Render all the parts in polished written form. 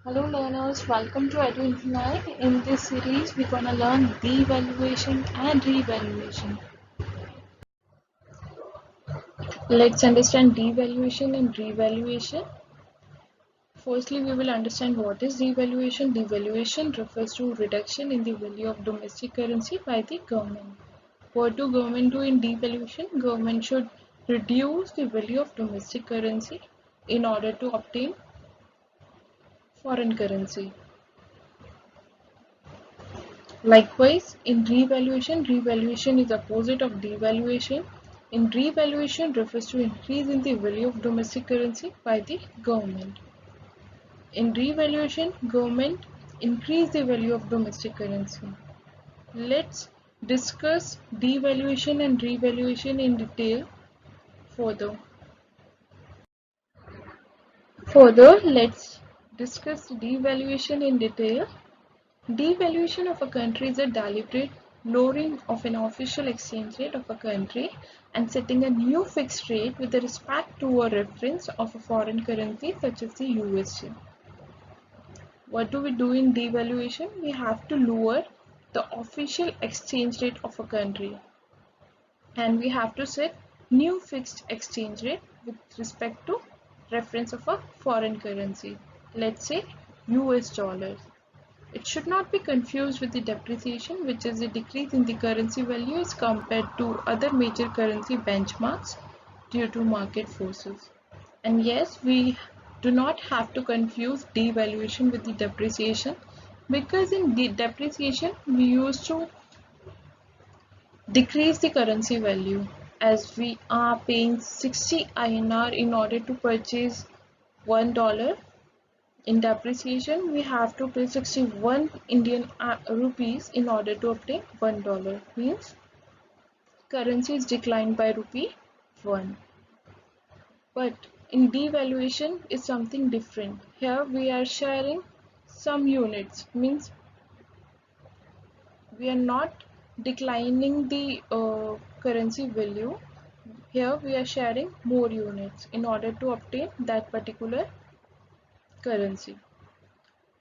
Hello learners, welcome to Edu Infinite. In this series, we're gonna learn devaluation and revaluation. Let's understand devaluation and revaluation. Firstly, we will understand what is devaluation. Devaluation refers to reduction in the value of domestic currency by the government. What do government do in devaluation? Government should reduce the value of domestic currency in order to obtain foreign currency. Likewise, in revaluation, revaluation is opposite of devaluation. In revaluation refers to increase in the value of domestic currency by the government. In revaluation, government increase the value of domestic currency. Let's discuss devaluation and revaluation in detail further. Let's discuss devaluation in detail. Devaluation of a country is a deliberate lowering of an official exchange rate of a country and setting a new fixed rate with respect to a reference of a foreign currency such as the USD. What do we do in devaluation? We have to lower the official exchange rate of a country and we have to set new fixed exchange rate with respect to reference of a foreign currency. Let's say US dollars. It should not be confused with the depreciation, which is a decrease in the currency value as compared to other major currency benchmarks due to market forces. And yes, we do not have to confuse devaluation with the depreciation, because in the depreciation we used to decrease the currency value, as we are paying 60 INR in order to purchase $1. In depreciation, we have to pay 61 Indian rupees in order to obtain $1. Means currency is declined by rupee 1. But in devaluation is something different. Here we are sharing some units. Means we are not declining the currency value. Here we are sharing more units in order to obtain that particular currency.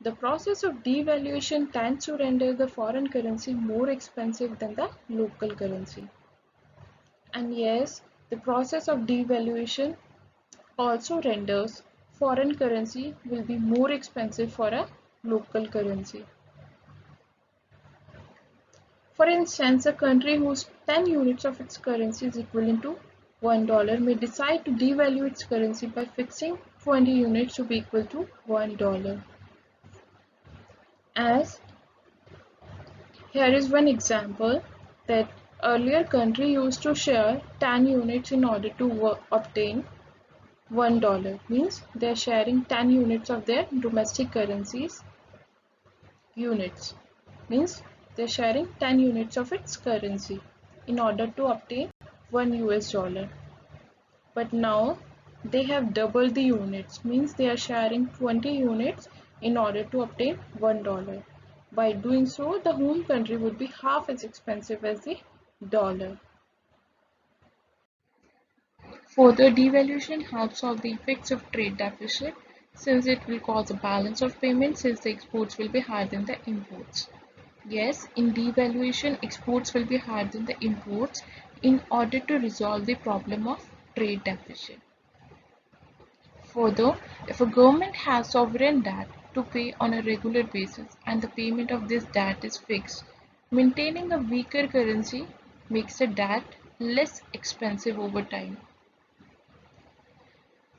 The process of devaluation tends to render the foreign currency more expensive than the local currency. And yes, the process of devaluation also renders foreign currency will be more expensive for a local currency. For instance, a country whose 10 units of its currency is equivalent to $1 may decide to devalue its currency by fixing 20 units to be equal to $1. As here is one example that earlier country used to share 10 units in order to obtain $1. Means they are sharing 10 units of their domestic currencies units. Means they are sharing 10 units of its currency in order to obtain $1. But now they have doubled the units. Means they are sharing 20 units in order to obtain $1. By doing so, the home country would be half as expensive as the dollar. Further, devaluation helps solve the effects of trade deficit, since it will cause a balance of payments, since the exports will be higher than the imports. Yes, in devaluation, exports will be higher than the imports in order to resolve the problem of trade deficit. Further, if a government has sovereign debt to pay on a regular basis and the payment of this debt is fixed, maintaining a weaker currency makes the debt less expensive over time.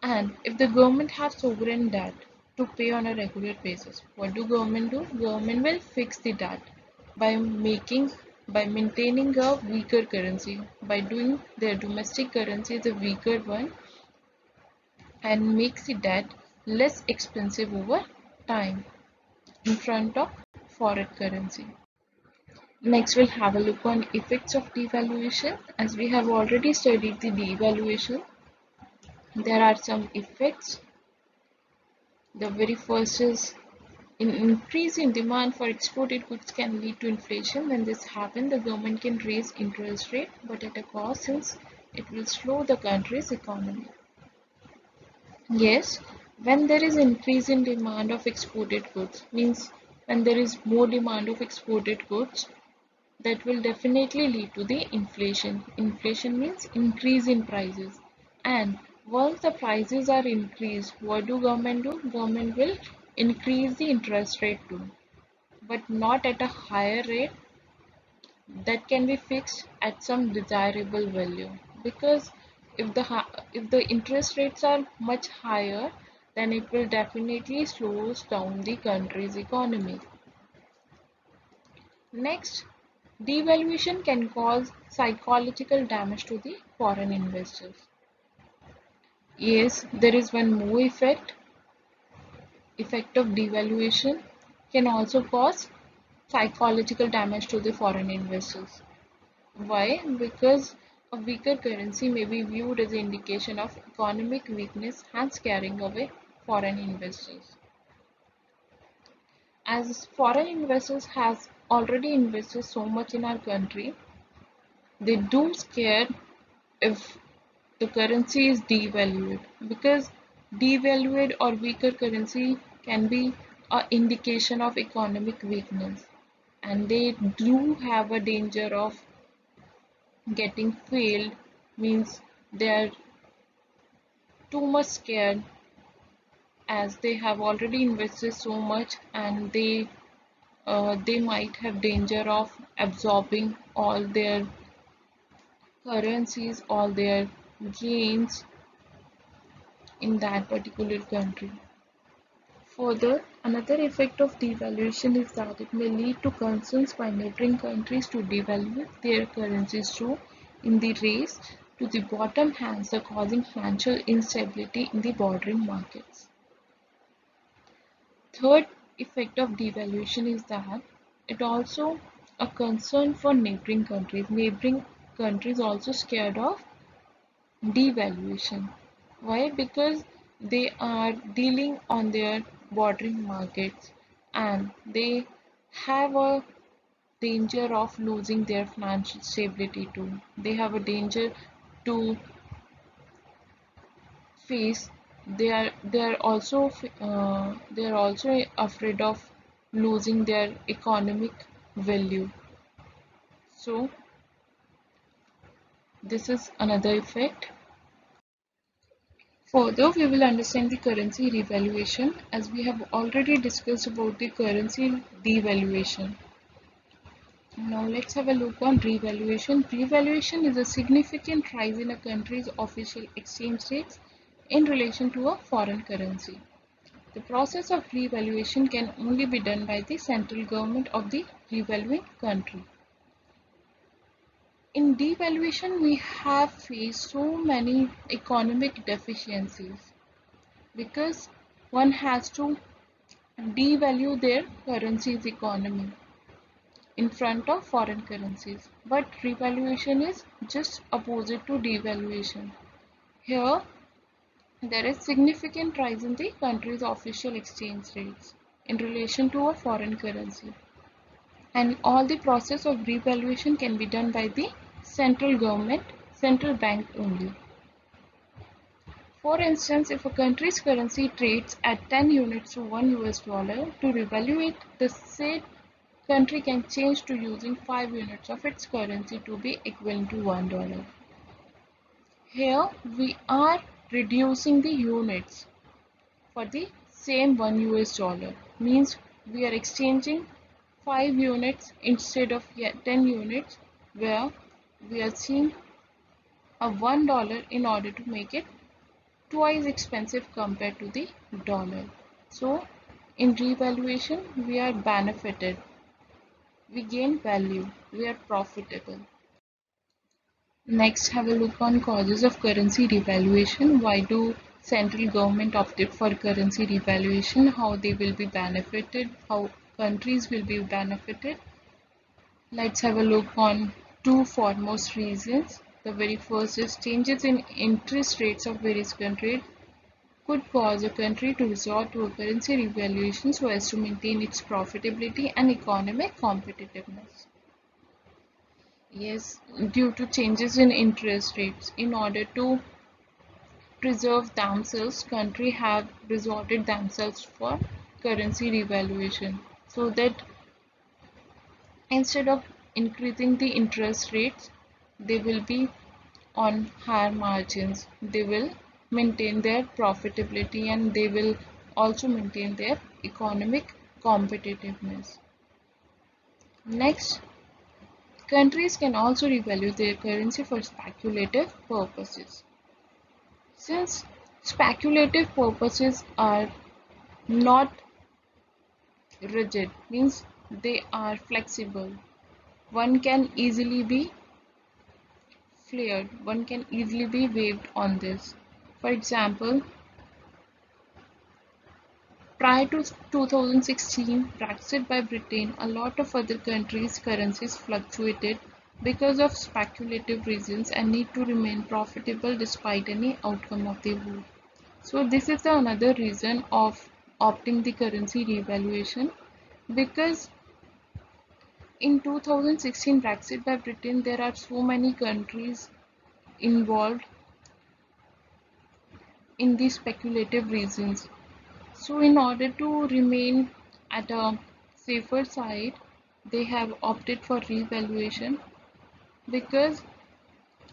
And if the government has sovereign debt to pay on a regular basis, what do government do? Government will fix the debt by maintaining a weaker currency, by doing their domestic currency is a weaker one, and makes the debt less expensive over time in front of foreign currency. Next, we'll have a look on effects of devaluation. As we have already studied the devaluation, there are some effects. The very first is an increase in demand for exported goods can lead to inflation. When this happens, the government can raise interest rate, but at a cost, since it will slow the country's economy. Yes, When there is increase in demand of exported goods, means when there is more demand of exported goods, that will definitely lead to the inflation. Inflation means increase in prices. And once the prices are increased, what do government do? Government will increase the interest rate too, but not at a higher rate that can be fixed at some desirable value. Because if the interest rates are much higher, then it will definitely slows down the country's economy. Next, devaluation can cause psychological damage to the foreign investors. Yes, there is one more effect of devaluation can also cause psychological damage to the foreign investors. Why? Because a weaker currency may be viewed as an indication of economic weakness, hence scaring away foreign investors. As foreign investors has already invested so much in our country, they do scare if the currency is devalued, because devalued or weaker currency can be an indication of economic weakness, and they do have a danger of getting failed, means they are too much scared as they have already invested so much, and they might have danger of absorbing all their currencies, all their gains in that particular country. Further, another effect of devaluation is that it may lead to concerns by neighboring countries to devalue their currencies too in the race to the bottom, hence causing financial instability in the bordering markets. Third effect of devaluation is that it also a concern for neighboring countries. Neighboring countries also scared of devaluation. Why? Because they are dealing on their bordering markets, and they have a danger of losing their financial stability too. They have a danger to face. They are also afraid of losing their economic value. So this is another effect. Further, we will understand the currency revaluation, as we have already discussed about the currency devaluation. Now let's have a look on revaluation. Revaluation is a significant rise in a country's official exchange rates in relation to a foreign currency. The process of revaluation can only be done by the central government of the revaluing country. In devaluation, we have faced so many economic deficiencies, because one has to devalue their currency's economy in front of foreign currencies. But revaluation is just opposite to devaluation. Here, there is significant rise in the country's official exchange rates in relation to a foreign currency. And all the process of revaluation can be done by the central government, central bank only. For instance, if a country's currency trades at 10 units to 1 US dollar, to revalue it, the said country can change to using 5 units of its currency to be equivalent to $1. Here we are reducing the units for the same 1 US dollar, means we are exchanging 5 units instead of 10 units, where we are seeing a $1 in order to make it twice expensive compared to the dollar. So in revaluation, we are benefited, we gain value, we are profitable. Next, have a look on causes of currency devaluation. Why do central government opted for currency devaluation? How they will be benefited? How countries will be benefited? Let's have a look on two foremost reasons. The very first is changes in interest rates of various countries could cause a country to resort to a currency revaluation so as to maintain its profitability and economic competitiveness. Yes, due to changes in interest rates, in order to preserve themselves, countries have resorted themselves for currency revaluation, so that instead of increasing the interest rates, they will be on higher margins. They will maintain their profitability and they will also maintain their economic competitiveness. Next, countries can also revalue their currency for speculative purposes. Since speculative purposes are not rigid, means they are flexible, one can easily be flared, one can easily be waived on this. For example, prior to 2016 Brexit by Britain, a lot of other countries' currencies fluctuated because of speculative reasons and need to remain profitable despite any outcome of the war. So this is another reason of opting the currency revaluation, because in 2016 Brexit by Britain there are so many countries involved in these speculative reasons. So in order to remain at a safer side, they have opted for revaluation, because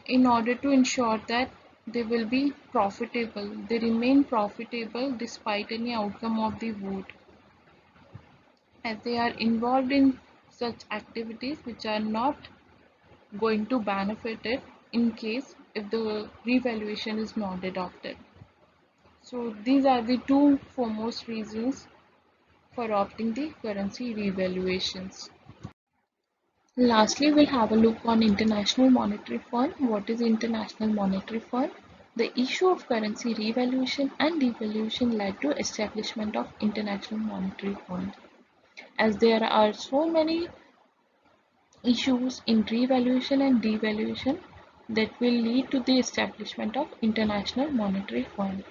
in order to ensure that they will be profitable, they remain profitable despite any outcome of the vote, as they are involved in such activities which are not going to benefit it in case if the revaluation is not adopted. So these are the two foremost reasons for opting the currency revaluations. Lastly, we'll have a look on International Monetary Fund. What is International Monetary Fund? The issue of currency revaluation and devaluation led to establishment of International Monetary Fund. As there are so many issues in revaluation and devaluation, that will lead to the establishment of International Monetary Fund,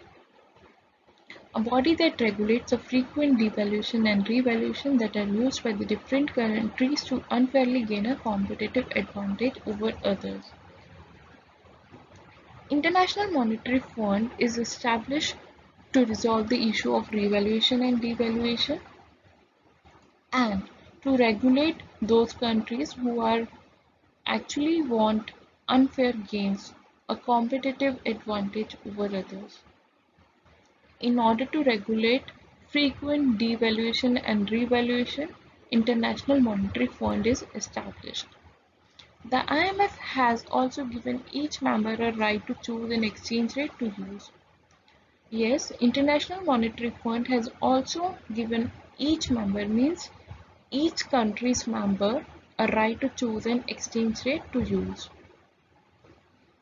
a body that regulates the frequent devaluation and revaluation that are used by the different countries to unfairly gain a competitive advantage over others. International Monetary Fund is established to resolve the issue of revaluation and devaluation, and to regulate those countries who are actually want unfair gains, a competitive advantage over others. In order to regulate frequent devaluation and revaluation, International Monetary Fund is established. The IMF has also given each member a right to choose an exchange rate to use. Yes, International Monetary Fund has also given each member, means each country's member, a right to choose an exchange rate to use.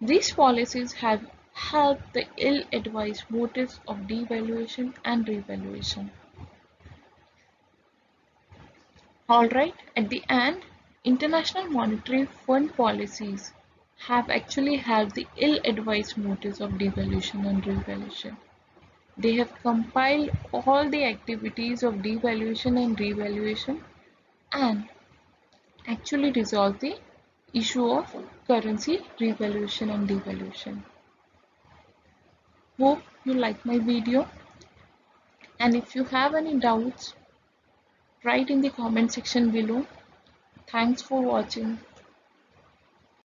These policies have helped the ill-advised motives of devaluation and revaluation. Alright, at the end, International Monetary Fund policies have actually helped the ill-advised motives of devaluation and revaluation. They have compiled all the activities of devaluation and revaluation and actually resolved the issue of currency revaluation and devaluation. Hope you like my video, and if you have any doubts, write in the comment section below. Thanks for watching.